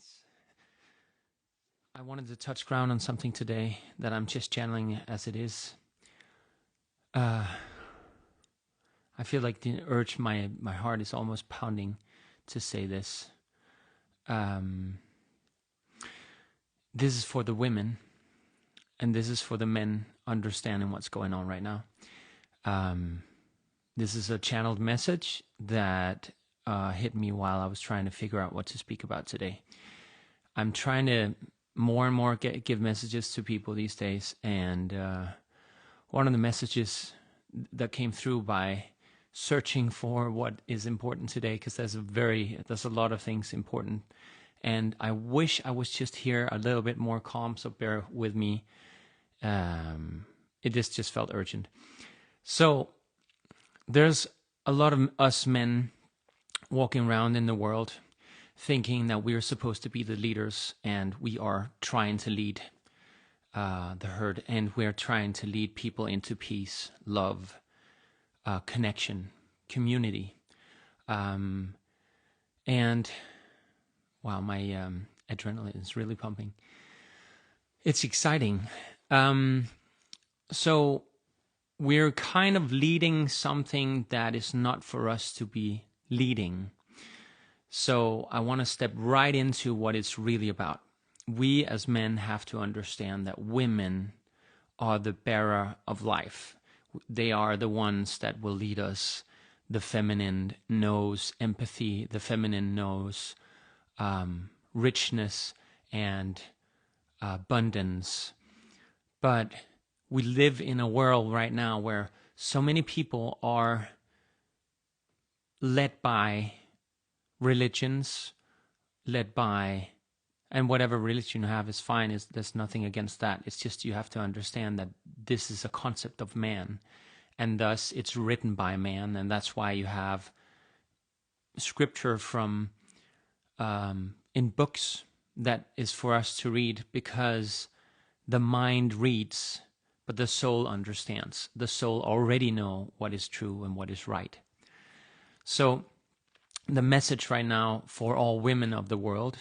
Nice. I wanted to touch ground on something today that I'm just channeling as it is. I feel like the urge, my heart is almost pounding to say this. This is for the women, and this is for the men understanding what's going on right now. This is a channeled message that hit me while I was trying to figure out what to speak about today. I'm trying to more and more give messages to people these days, and one of the messages that came through by searching for what is important today, because there's a lot of things important, and I wish I was just here a little bit more calm, so bear with me. It just felt urgent. So there's a lot of us men walking around in the world thinking that we're supposed to be the leaders, and we are trying to lead the herd, and we're trying to lead people into peace, love, connection, community. And wow, my adrenaline is really pumping. It's exciting. So we're kind of leading something that is not for us to be leading. So I want to step right into what it's really about. We as men have to understand that women are the bearer of life. They are the ones that will lead us. The feminine knows empathy. The feminine knows richness and abundance. But we live in a world right now where so many people are led by religions, and whatever religion you have is fine. There's nothing against that. It's just you have to understand that this is a concept of man, and thus it's written by man, and that's why you have scripture from in books that is for us to read, because the mind reads, but the soul understands. The soul already know what is true and what is right. So the message right now for all women of the world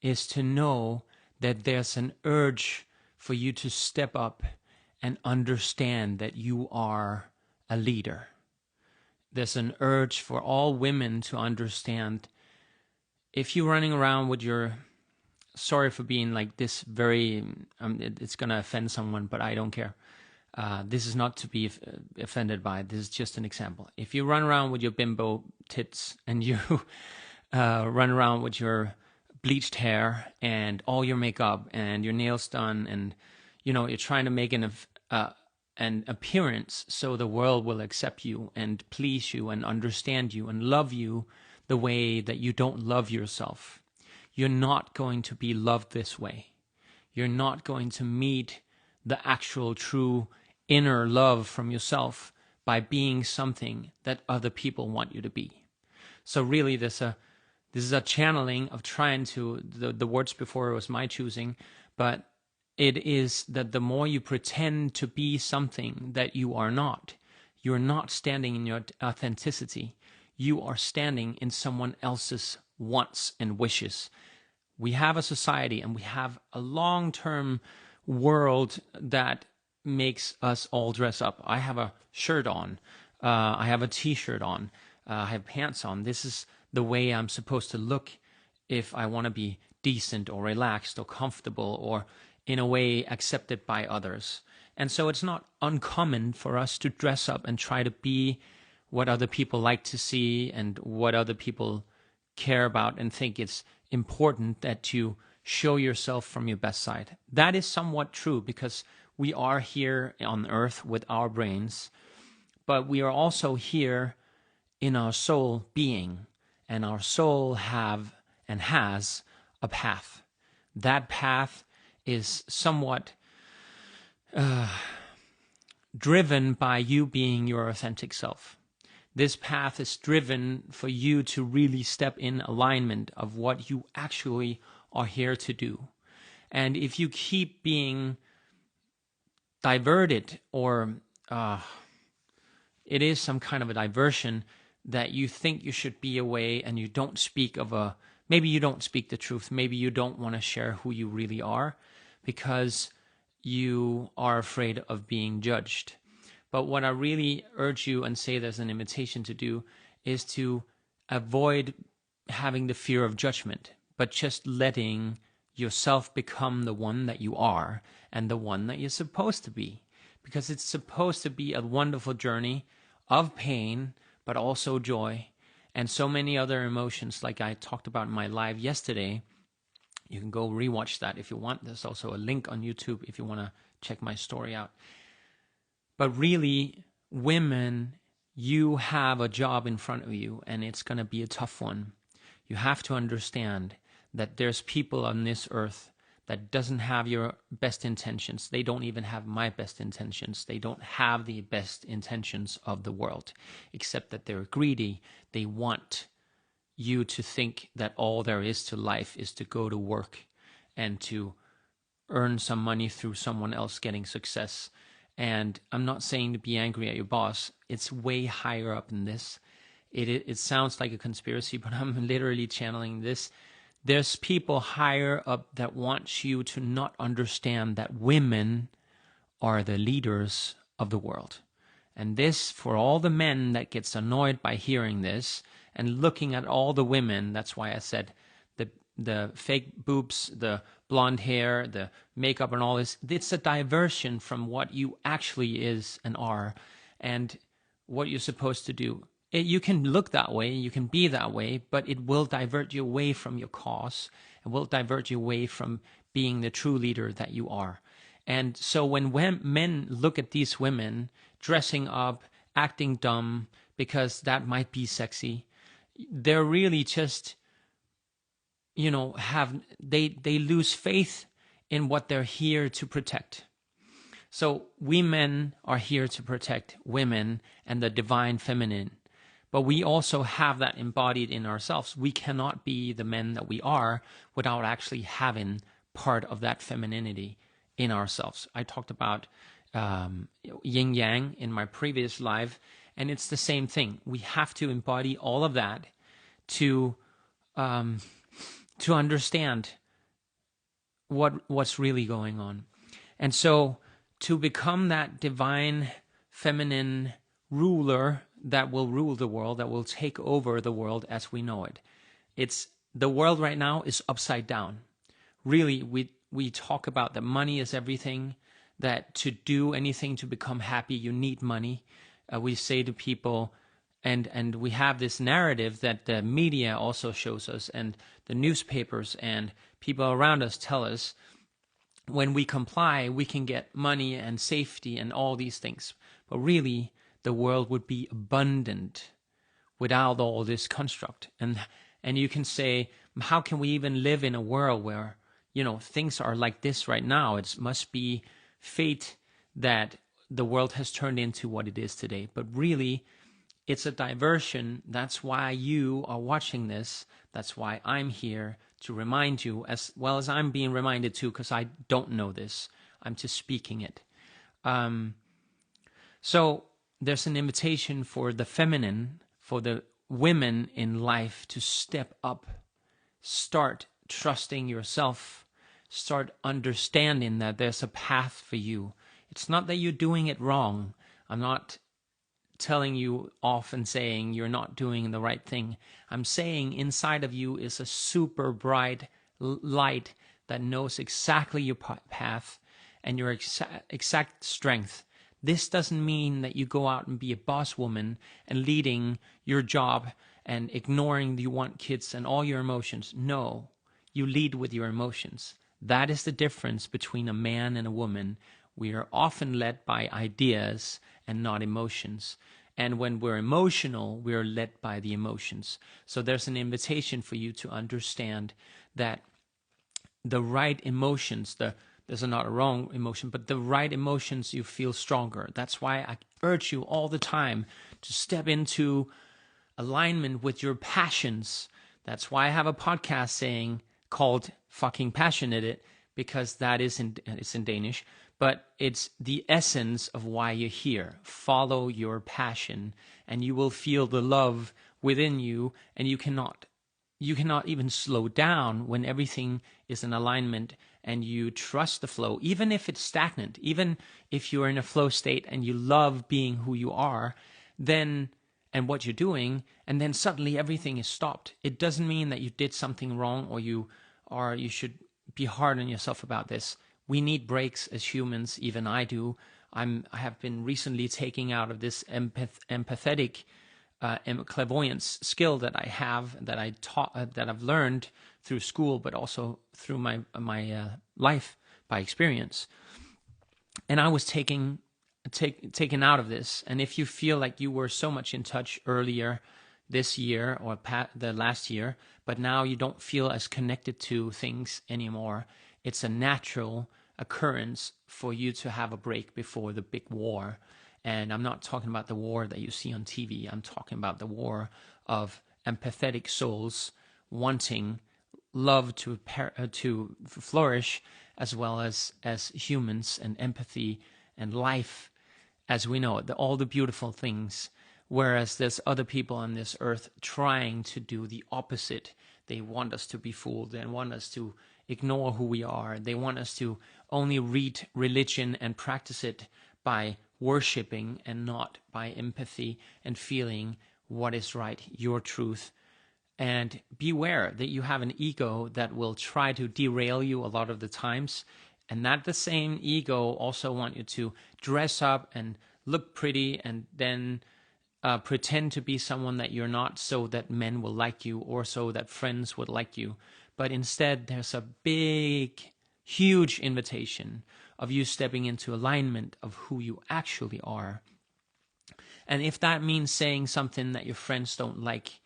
is to know that there's an urge for you to step up and understand that you are a leader. There's an urge for all women to understand, if you're running around with your, sorry for being like this very, it's going to offend someone, but I don't care. This is not to be offended by. This is just an example. If you run around with your bimbo tits, and you run around with your bleached hair and all your makeup and your nails done, and you're trying to make an appearance so the world will accept you and please you and understand you and love you the way that you don't love yourself, you're not going to be loved this way. You're not going to meet the actual true inner love from yourself by being something that other people want you to be. So really this is a channeling of trying to, the words before was my choosing, but it is that the more you pretend to be something that you are not, you're not standing in your authenticity. You are standing in someone else's wants and wishes. We have a society, and we have a long-term world that makes us all dress up. I have a shirt on. I have a t-shirt on. I have pants on. This is the way I'm supposed to look if I want to be decent or relaxed or comfortable or in a way accepted by others. And so it's not uncommon for us to dress up and try to be what other people like to see and what other people care about, and think it's important that you show yourself from your best side. That is somewhat true, because we are here on earth with our brains, but we are also here in our soul being, and our soul have and has a path. That path is somewhat driven by you being your authentic self. This path is driven for you to really step in alignment of what you actually are here to do. And if you keep being diverted, or it is some kind of a diversion, that you think you should be away and you don't speak of a maybe you don't speak the truth. Maybe you don't want to share who you really are because you are afraid of being judged. But what I really urge you and say there's an invitation to do is to avoid having the fear of judgment, but just letting yourself become the one that you are and the one that you're supposed to be. Because it's supposed to be a wonderful journey of pain, but also joy, and so many other emotions like I talked about in my live yesterday. You can go rewatch that if you want. There's also a link on YouTube if you want to check my story out. But really, women, you have a job in front of you, and it's going to be a tough one. You have to understand that there's people on this earth that doesn't have your best intentions. They don't even have my best intentions. They don't have the best intentions of the world, except that they're greedy. They want you to think that all there is to life is to go to work and to earn some money through someone else getting success. And I'm not saying to be angry at your boss. It's way higher up than this. It sounds like a conspiracy, but I'm literally channeling this. There's people higher up that want you to not understand that women are the leaders of the world. And this, for all the men that gets annoyed by hearing this and looking at all the women, that's why I said the fake boobs, the blonde hair, the makeup and all this, it's a diversion from what you actually is and are and what you're supposed to do. You can look that way, you can be that way, but it will divert you away from your cause. It will divert you away from being the true leader that you are. And so when men look at these women dressing up, acting dumb, because that might be sexy, they're really just, they lose faith in what they're here to protect. So we men are here to protect women and the divine feminine. But we also have that embodied in ourselves. We cannot be the men that we are without actually having part of that femininity in ourselves. I talked about yin yang in my previous live, and it's the same thing. We have to embody all of that to understand what's really going on. And so to become that divine feminine ruler that will rule the world, that will take over the world as we know it. The world right now is upside down. Really, we talk about that money is everything, that to do anything to become happy, you need money. We say to people, and we have this narrative that the media also shows us, and the newspapers and people around us tell us, when we comply, we can get money and safety and all these things. But really, the world would be abundant without all this construct. And you can say, how can we even live in a world where, things are like this right now? It must be fate that the world has turned into what it is today. But really, it's a diversion. That's why you are watching this. That's why I'm here to remind you, as well as I'm being reminded too, because I don't know this. I'm just speaking it. So there's an invitation for the feminine, for the women in life to step up, start trusting yourself, start understanding that there's a path for you. It's not that you're doing it wrong. I'm not telling you off and saying you're not doing the right thing. I'm saying inside of you is a super bright light that knows exactly your path and your exact strength. This doesn't mean that you go out and be a boss woman and leading your job and ignoring you want kids and all your emotions. No, you lead with your emotions. That is the difference between a man and a woman. We are often led by ideas and not emotions. And when we're emotional, we're led by the emotions. So there's an invitation for you to understand that the right emotions, there's not a wrong emotion, but the right emotions, you feel stronger. That's why I urge you all the time to step into alignment with your passions. That's why I have a podcast called Fucking Passionate, because that is it's in Danish, but it's the essence of why you're here. Follow your passion and you will feel the love within you, and you cannot you cannot even slow down when everything is in alignment and you trust the flow, even if it's stagnant, even if you're in a flow state and you love being who you are, then and what you're doing, and then suddenly everything is stopped. It doesn't mean that you did something wrong or you should be hard on yourself about this. We need breaks as humans, even I do. I have been recently taking out of this empathetic clairvoyance skill that I have, that I taught, that I've learned through school, but also through my life by experience. And I was taken out of this. And if you feel like you were so much in touch earlier this year or the last year, but now you don't feel as connected to things anymore, it's a natural occurrence for you to have a break before the big war. And I'm not talking about the war that you see on TV. I'm talking about the war of empathetic souls wanting love to flourish, as well as humans and empathy and life as we know it, all the beautiful things. Whereas there's other people on this earth trying to do the opposite. They want us to be fooled. They want us to ignore who we are. They want us to only read religion and practice it by worshipping and not by empathy and feeling what is right, your truth. And beware that you have an ego that will try to derail you a lot of the times. And that the same ego also want you to dress up and look pretty and then pretend to be someone that you're not, so that men will like you or so that friends would like you. But instead, there's a big, huge invitation of you stepping into alignment of who you actually are. And if that means saying something that your friends don't like,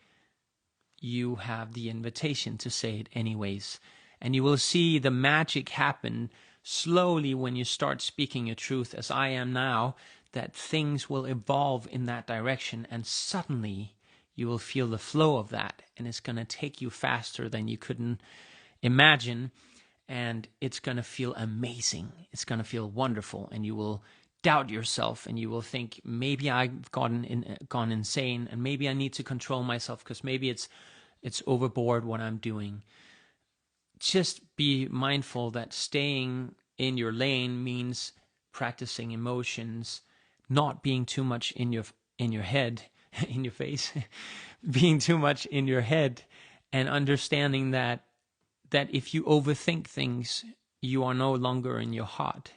you have the invitation to say it anyways. And you will see the magic happen slowly when you start speaking your truth, as I am now, that things will evolve in that direction, and suddenly you will feel the flow of that, and it's going to take you faster than you couldn't imagine, and it's going to feel amazing. It's going to feel wonderful, and you will doubt yourself, and you will think, maybe I've gone insane, and maybe I need to control myself because maybe it's overboard what I'm doing. Just be mindful that staying in your lane means practicing emotions, not being too much in your head, in your face, being too much in your head, and understanding that if you overthink things, you are no longer in your heart.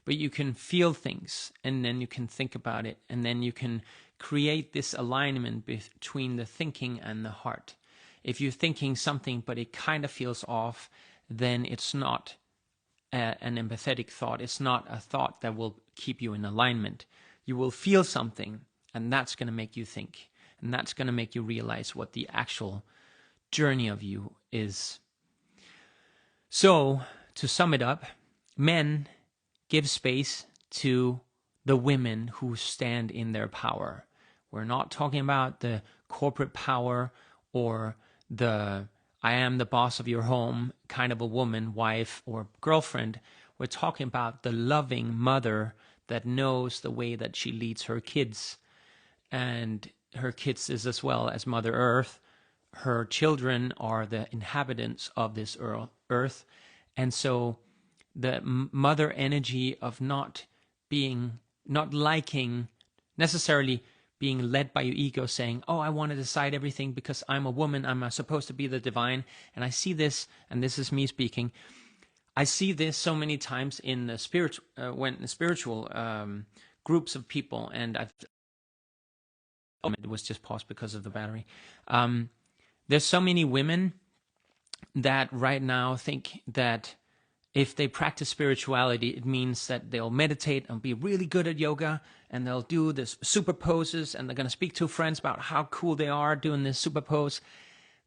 But you can feel things, and then you can think about it, and then you can create this alignment between the thinking and the heart. If you're thinking something, but it kind of feels off, then it's not an empathetic thought. It's not a thought that will keep you in alignment. You will feel something, and that's going to make you think. And that's going to make you realize what the actual journey of you is. So, to sum it up, men, give space to the women who stand in their power. We're not talking about the corporate power or the I am the boss of your home kind of a woman, wife, or girlfriend. We're talking about the loving mother that knows the way that she leads her kids. And her kids is as well as Mother Earth. Her children are the inhabitants of this earth. And so the mother energy of not liking, necessarily being led by your ego, saying, oh, I want to decide everything because I'm a woman, I'm supposed to be the divine. And I see this, and this is me speaking, I see this so many times in the spiritual groups of people, and it was just paused because of the battery. There's so many women that right now think that if they practice spirituality, it means that they'll meditate and be really good at yoga, and they'll do this super poses, and they're going to speak to friends about how cool they are doing this super pose.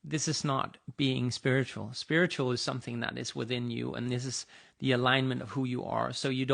This is not being spiritual. Spiritual is something that is within you, and this is the alignment of who you are. So you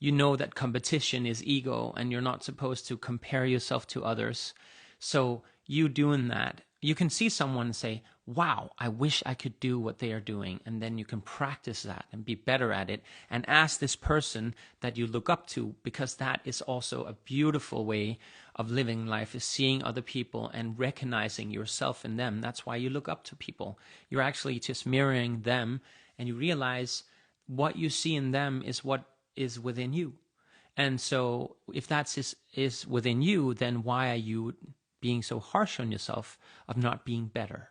know that competition is ego, and you're not supposed to compare yourself to others. So you doing that, you can see someone and say, wow, I wish I could do what they are doing. And then you can practice that and be better at it and ask this person that you look up to, because that is also a beautiful way of living life, is seeing other people and recognizing yourself in them. That's why you look up to people. You're actually just mirroring them, and you realize what you see in them is what is within you. And so if that is within you, then why are you being so harsh on yourself of not being better?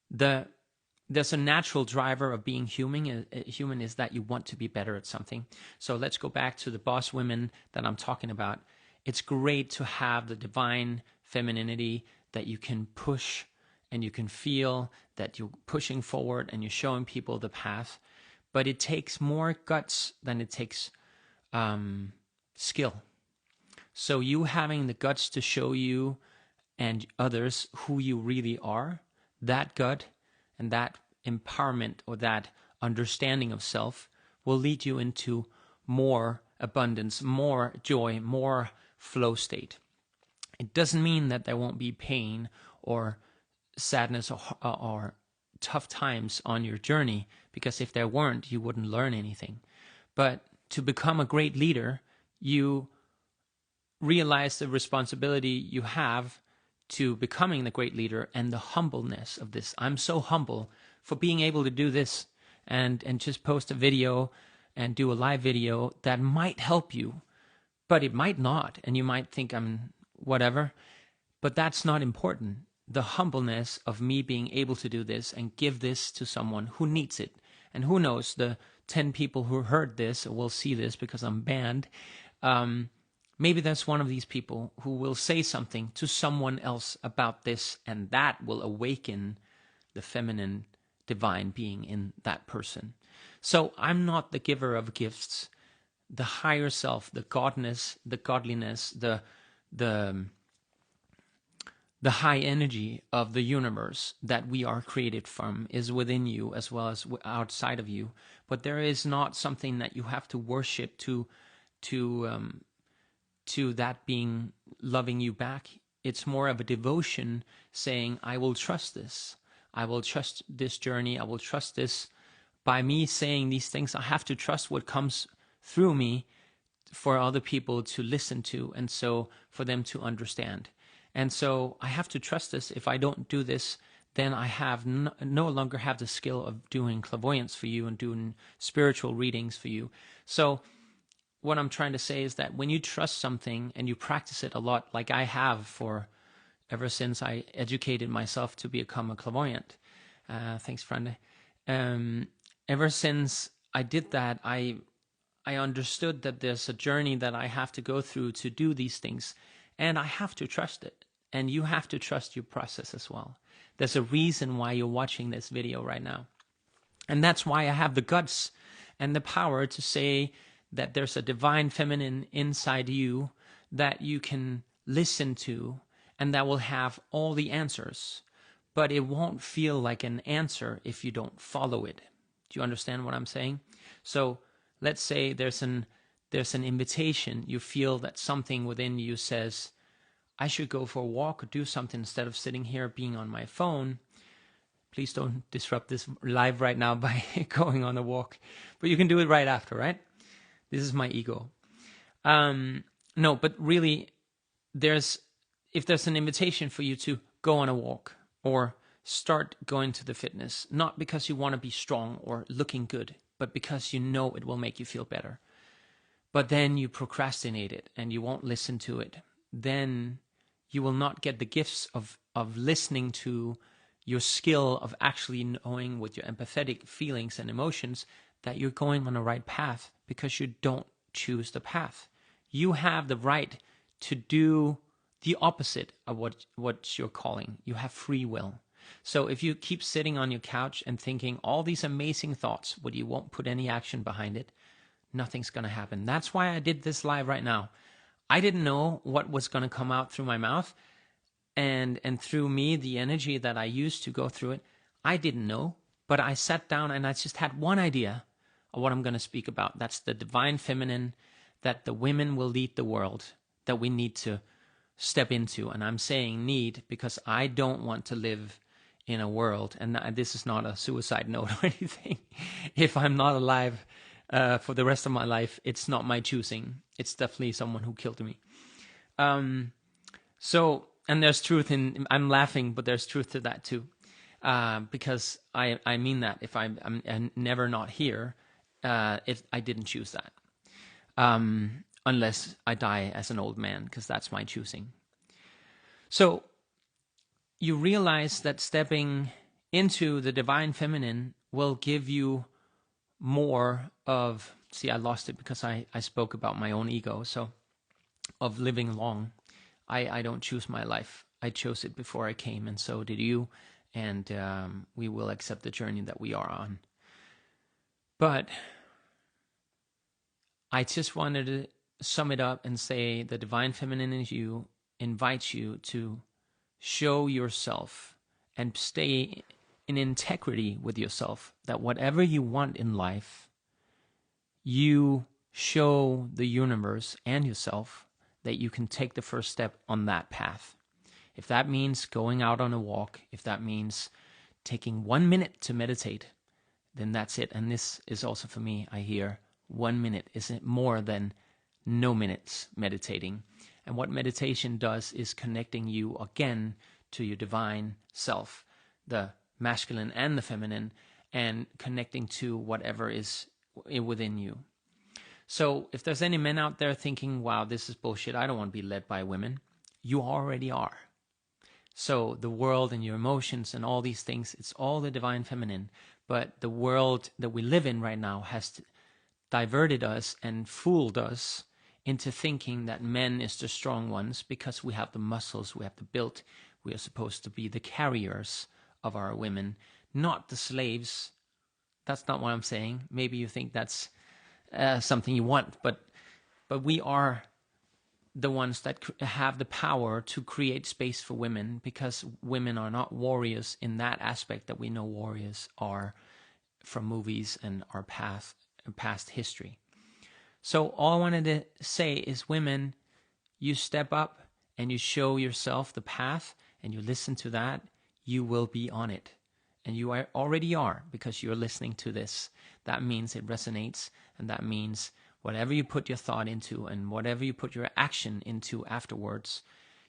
There's a natural driver of being human. Human is that you want to be better at something. So let's go back to the boss women that I'm talking about. It's great to have the divine femininity that you can push and you can feel that you're pushing forward and you're showing people the path. But it takes more guts than it takes skill. So you having the guts to show you and others who you really are, that gut and that empowerment or that understanding of self will lead you into more abundance, more joy, more flow state. It doesn't mean that there won't be pain or sadness or tough times on your journey, because if there weren't, you wouldn't learn anything. But to become a great leader, you realize the responsibility you have to becoming the great leader and the humbleness of this. I'm so humble for being able to do this and just post a video and do a live video that might help you, but it might not. And you might think I'm whatever, but that's not important. The humbleness of me being able to do this and give this to someone who needs it. And who knows, the 10 people who heard this or will see this because I'm banned, maybe that's one of these people who will say something to someone else about this, and that will awaken the feminine divine being in that person. So I'm not the giver of gifts. The higher self, the godness, the godliness, the high energy of the universe that we are created from is within you as well as outside of you. But there is not something that you have to worship to that being loving you back. It's more of a devotion saying, I will trust this. I will trust this journey. I will trust this. By me saying these things, I have to trust what comes through me for other people to listen to, and so for them to understand. And so I have to trust this. If I don't do this, then I have no longer have the skill of doing clairvoyance for you and doing spiritual readings for you. So what I'm trying to say is that when you trust something and you practice it a lot, like I have for ever since I educated myself to become a clairvoyant. Thanks, friend. Ever since I did that, I understood that there's a journey that I have to go through to do these things, and I have to trust it. And you have to trust your process as well. There's a reason why you're watching this video right now. And that's why I have the guts and the power to say that there's a divine feminine inside you that you can listen to, and that will have all the answers. But it won't feel like an answer if you don't follow it. Do you understand what I'm saying? So let's say there's an invitation. You feel that something within you says, I should go for a walk or do something instead of sitting here being on my phone. Please don't disrupt this live right now by going on a walk. But you can do it right after, right? This is my ego. No, but really, if there's an invitation for you to go on a walk or start going to the fitness, not because you want to be strong or looking good, but because you know it will make you feel better. But then you procrastinate it and you won't listen to it. Then you will not get the gifts of listening to your skill of actually knowing with your empathetic feelings and emotions that you're going on the right path, because you don't choose the path. You have the right to do the opposite of what you're calling. You have free will. So if you keep sitting on your couch and thinking all these amazing thoughts, but you won't put any action behind it, nothing's going to happen. That's why I did this live right now. I didn't know what was going to come out through my mouth, and through me, the energy that I used to go through it, I didn't know. But I sat down and I just had one idea of what I'm going to speak about. That's the divine feminine, that the women will lead the world, that we need to step into. And I'm saying need because I don't want to live in a world, and this is not a suicide note or anything. If I'm not alive for the rest of my life, it's not my choosing. It's definitely someone who killed me. So, and there's truth in, I'm laughing, but there's truth to that too. Because I mean that if I'm never not here, if I didn't choose that. Unless I die as an old man, because that's my choosing. So you realize that stepping into the divine feminine will give you more of, see, I lost it because I spoke about my own ego. So of living long, I don't choose my life. I chose it before I came, and so did you. And we will accept the journey that we are on. But I just wanted to sum it up and say the divine feminine in you invites you to show yourself and stay in integrity with yourself, that whatever you want in life, you show the universe and yourself that you can take the first step on that path. If that means going out on a walk, if that means taking 1 minute to meditate, then that's it. And this is also for me, I hear 1 minute isn't more than no minutes meditating. And what meditation does is connecting you again to your divine self, the masculine and the feminine, and connecting to whatever is within you. So if there's any men out there thinking, wow, this is bullshit, I don't want to be led by women, you already are. So the world and your emotions and all these things, it's all the divine feminine. But the world that we live in right now has diverted us and fooled us into thinking that men is the strong ones because we have the muscles, we have the build. We are supposed to be the carriers of our women, not the slaves. That's not what I'm saying. Maybe you think that's something you want, but we are the ones that have the power to create space for women, because women are not warriors in that aspect that we know warriors are from movies and our past history. So all I wanted to say is, women, you step up and you show yourself the path and you listen to that, you will be on it. And you already are, because you're listening to this. That means it resonates, and that means whatever you put your thought into and whatever you put your action into afterwards,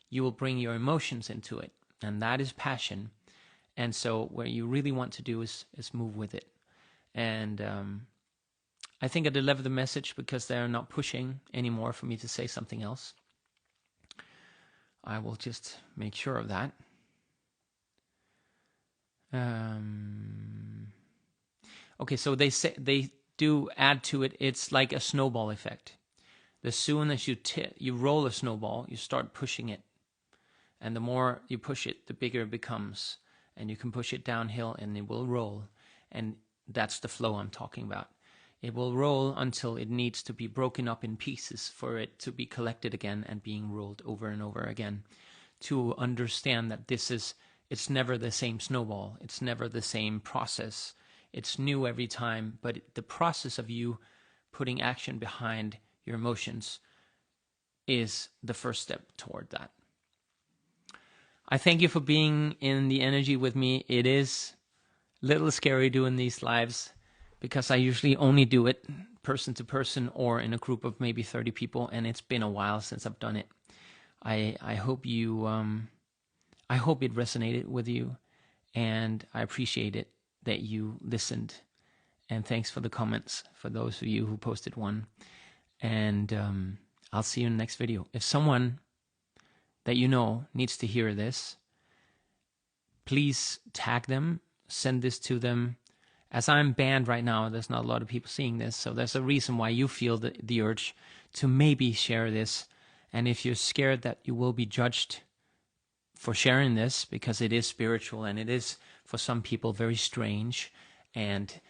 you will bring your emotions into it. And that is passion. And so what you really want to do is move with it. And I think I delivered the message, because they're not pushing anymore for me to say something else. I will just make sure of that. Okay, so they do add to it. It's like a snowball effect. The soon as you roll a snowball, you start pushing it, and the more you push it, the bigger it becomes, and you can push it downhill, and it will roll. And that's the flow I'm talking about. It will roll until it needs to be broken up in pieces for it to be collected again and being rolled over and over again, to understand that it's never the same snowball. It's never the same process. It's new every time, but the process of you putting action behind your emotions is the first step toward that. I thank you for being in the energy with me. It is a little scary doing these lives, because I usually only do it person to person or in a group of maybe 30 people, and it's been a while since I've done it. I hope you I hope it resonated with you, and I appreciate it that you listened. And thanks for the comments, for those of you who posted one. And I'll see you in the next video. If someone that you know needs to hear this, please tag them, send this to them. As I'm banned right now, there's not a lot of people seeing this, so there's a reason why you feel the urge to maybe share this. And if you're scared that you will be judged for sharing this, because it is spiritual and it is for some people very strange and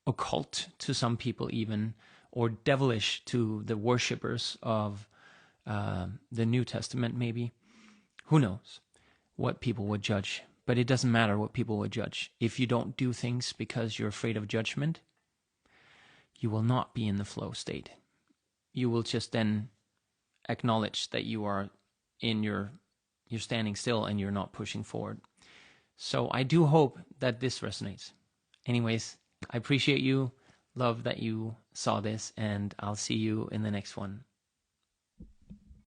occult to some people even, or devilish to the worshippers of the New Testament maybe. Who knows what people would judge? But it doesn't matter what people would judge. If you don't do things because you're afraid of judgment, you will not be in the flow state. You will just then acknowledge that you are you're standing still and you're not pushing forward. So I do hope that this resonates. Anyways, I appreciate you. Love that you saw this, and I'll see you in the next one.